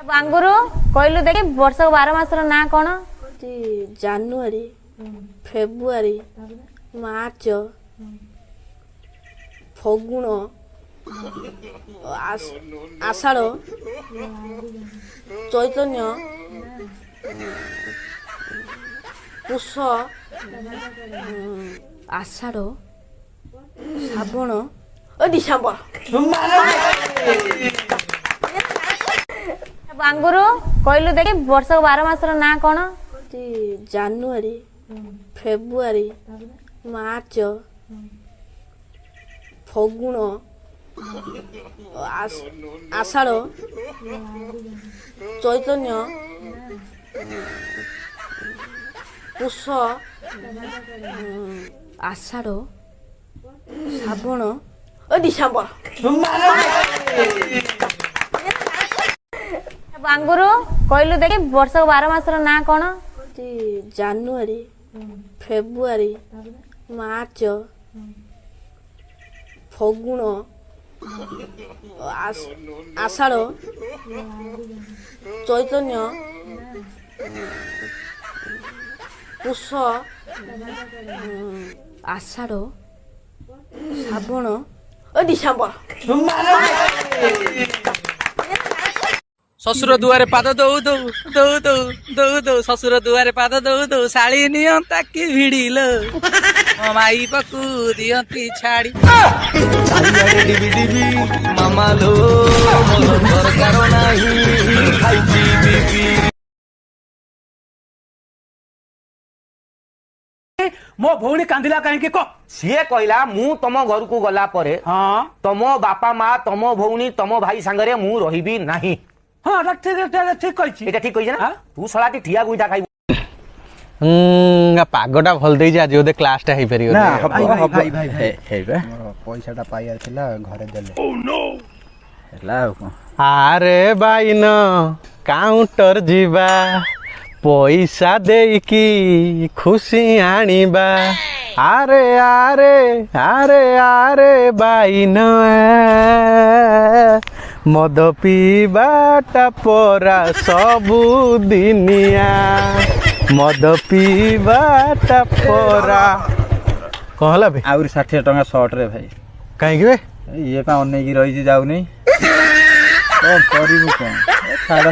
बांगुरु कहलु देखि वर्ष 12 मासर ना कोन ଜାନୁଆରୀ ଫେବୃଆରୀ ମାର୍ଚ୍ଚ ଫଗୁଣ ଆଷାଢ଼ ଚୈତନ୍ୟ ପୁଷ ଆଷାଢ଼ ଶ୍ରାବଣ ଡିସେମ୍ବର। बांगुरु कहलु देखि वर्ष 12 मासर ना कोन ଜାନୁଆରୀ ଫେବୃଆରୀ ମାର୍ଚ୍ଚ ଫଗୁଣ ଆଷାଢ଼ ଚୈତନ୍ୟ ପୁଷ ଆଷାଢ଼ ଶ୍ରାବଣ ଡିସେମ୍ବର। बांगुरु कहलु देखि वर्ष 12 मासर ना कोन ଜାନୁଆରୀ ଫେବୃଆରୀ ମାର୍ଚ୍ଚ ଫଗୁଣ ଆଷାଢ଼ ଚୈତନ୍ୟ ପୁଷ ଆଷାଢ଼ ଶ୍ରାବଣ ଡିସେମ୍ବର। শ্বশুর দুয়ারে পাদ দৌ দৌ দৌ দৌ দৌ দৌ শ্বশুর দুয়ারে পাদ দৌ দৌ শাড়ি নিয়ন্তা কি ভিড়িল ମୋ ମାଇ ପାକୁ ଦିଅନ୍ତି ଛାଡି ଡିବି ଡିବି ମାମା ଲୋ ମୋର ଦରକାର ନାହିଁ ଖାଇଛି ବିବି। ମୋ ଭଉଣୀ କାନ୍ଦିଲା କାହିଁକି କହ? ସିଏ କହିଲା ମୁଁ ତମ ଘରକୁ ଗଲା ପରେ ତମ ବାପା ମା ତମ ଭଉଣୀ ତମ ଭାଇ ସାଙ୍ଗରେ ମୁଁ ରହିବି ନାହିଁ। ହଁ ଠିକ କହିଛି। ଏଇଟା ଠିକ କହିଛି ନା? ତୁ ଶଳାଟି ଠିଆ ଗୁଇଠା ଖାଇବୁ। ପାଗଟା ଭଲ ଦେଇଛି ଆଜି ବୋଧେ କ୍ଲାସ ଟା ହେଇପାରିବ। ପଇସାଟା ପାଇବାର ଥିଲା ଘରେ ଦେଲେ ହେଲା ଆଉ କଣ। ଆରେ ବାଇନ କାଉଣ୍ଟର ଯିବା ପଇସା ଦେଇକି ଖୁସି ଆଣିବା। ଆରେ ଆରେ ଆରେ ଆରେ ବାଇନ ମଦ ପିଇବାଟା ପରା ସବୁ ଦିନିଆ ମଦ ପିଇବାଟା ପରା। କଣ ହେଲା ବେ? ଆହୁରି 60 ଟଙ୍କା ସର୍ଟ ରେ ଭାଇ। କାହିଁକି ବେ? ଇଏ ପା ଅନେଇକି ରହିଛି ଯାଉନି କଣ କରିବୁ କଣ ଛାଡ଼।